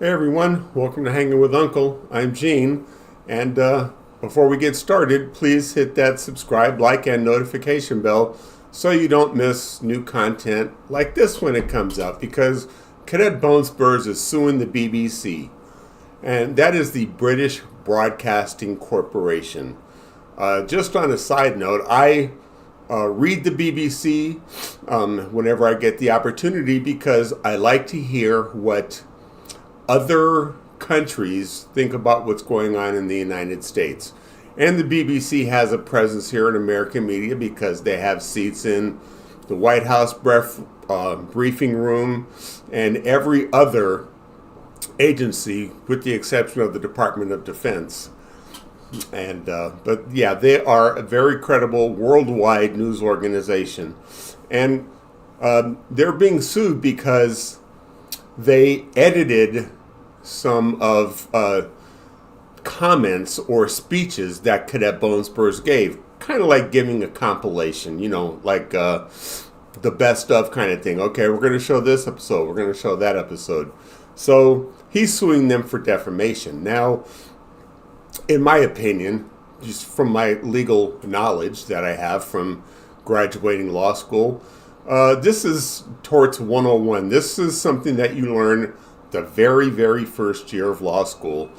Hey everyone, welcome to Hanging with Uncle. I'm Gene, and before we get started, please hit that subscribe, like, and notification bell so you don't miss new content like this when it comes out, because Cadet Bone Spurs is suing the BBC, and that is the British Broadcasting Corporation. Just on a side note, I read the BBC whenever I get the opportunity because I like to hear what other countries think about what's going on in the United States. And the BBC has a presence here in American media because they have seats in the White House briefing room and every other agency, with the exception of the Department of Defense. And but yeah, they are a very credible worldwide news organization, and they're being sued because they edited some of comments or speeches that Cadet Bone Spurs gave, kind of like giving a compilation, like the best of kind of thing. Okay, we're going to show this episode, we're going to show that episode. So he's suing them for defamation. Now, in my opinion, just from my legal knowledge that I have from graduating law school, this is torts 101. This is something that you learn the very, very first year of law school,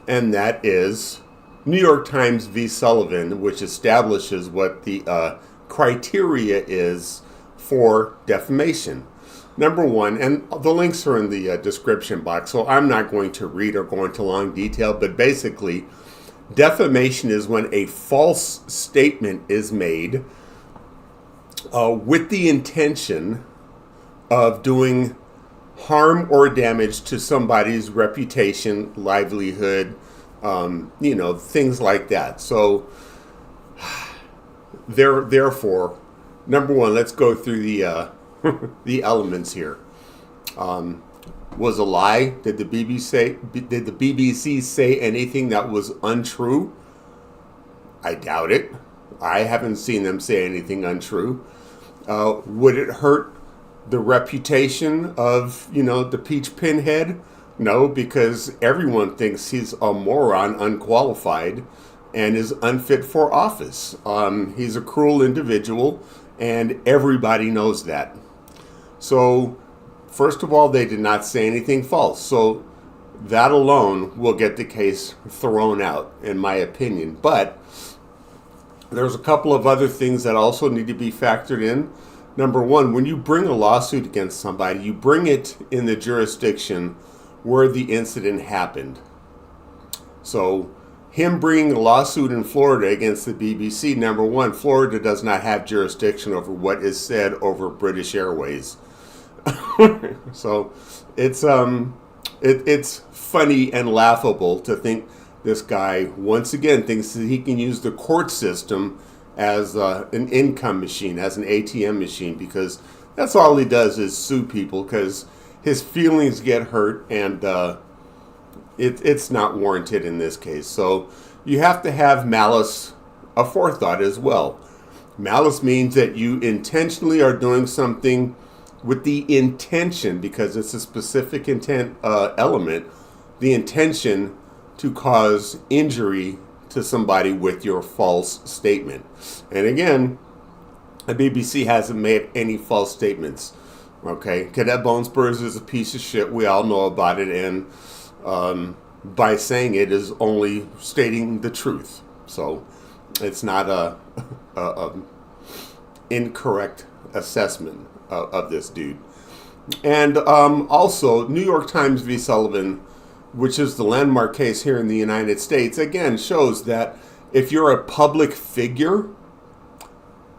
and that is New York Times v. Sullivan, which establishes what the criteria is for defamation. Number one, and the links are in the description box, so I'm not going to read or go into long detail, but basically, defamation is when a false statement is made with the intention of doing harm or damage to somebody's reputation, livelihood, things like that. So, therefore, number one, let's go through the the elements here. Was a lie? Did the BBC say anything that was untrue? I doubt it. I haven't seen them say anything untrue. Would it hurt the reputation of, the Peach Pinhead? No, because everyone thinks he's a moron, unqualified, and is unfit for office. He's a cruel individual, and everybody knows that. So, first of all, they did not say anything false. So, that alone will get the case thrown out, in my opinion. But there's a couple of other things that also need to be factored in. Number one, when you bring a lawsuit against somebody, you bring it in the jurisdiction where the incident happened. So, him bringing a lawsuit in Florida against the BBC, number one, Florida does not have jurisdiction over what is said over British Airways. So, it's funny and laughable to think this guy once again thinks that he can use the court system as an income machine, as an ATM machine, because that's all he does is sue people because his feelings get hurt, and it's not warranted in this case. So you have to have malice aforethought as well. Malice means that you intentionally are doing something with the intention, because it's a specific intent element, the intention to cause injury to somebody with your false statement. And again, the BBC hasn't made any false statements. Okay, Cadet Bone Spurs is a piece of shit. We all know about it, and by saying it is only stating the truth. So it's not a incorrect assessment of this dude. And also, New York Times v. Sullivan, which is the landmark case here in the United States, again shows that if you're a public figure,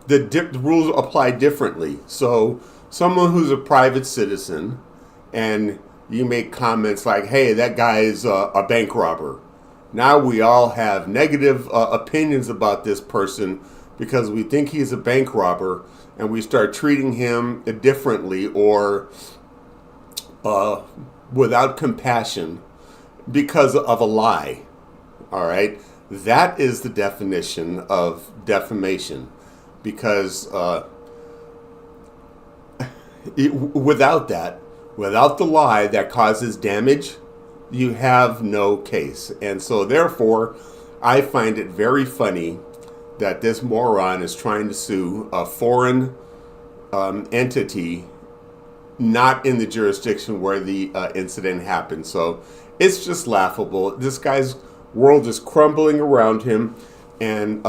the rules apply differently. So someone who's a private citizen, and you make comments like, hey, that guy is a bank robber. Now we all have negative opinions about this person because we think he's a bank robber, and we start treating him differently or without compassion because of a lie. All right? That is the definition of defamation, because without the lie that causes damage you have no case. And so therefore, I find it very funny that this moron is trying to sue a foreign entity not in the jurisdiction where the incident happened. So it's just laughable. This guy's world is crumbling around him, and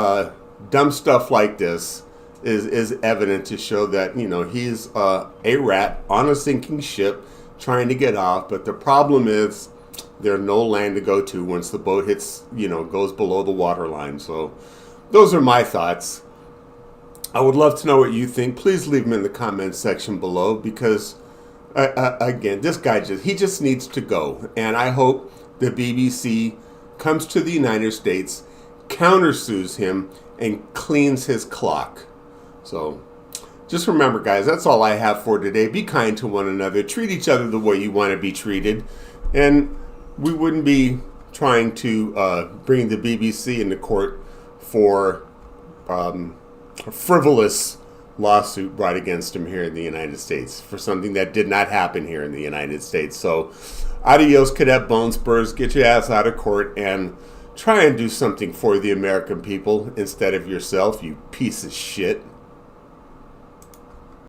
dumb stuff like this is evident to show that, you know, he's a rat on a sinking ship trying to get off. But the problem is there's no land to go to once the boat hits, you know, goes below the waterline. So those are my thoughts. I would love to know what you think. Please leave them in the comments section below, because again, this guy just needs to go. And I hope the BBC comes to the United States, countersues him, and cleans his clock. So just remember, guys, that's all I have for today. Be kind to one another. Treat each other the way you want to be treated. And we wouldn't be trying to bring the BBC into court for a frivolous lawsuit brought against him here in the United States for something that did not happen here in the United States. So adios, Cadet Bone Spurs. Get your ass out of court and try and do something for the American people instead of yourself, you piece of shit.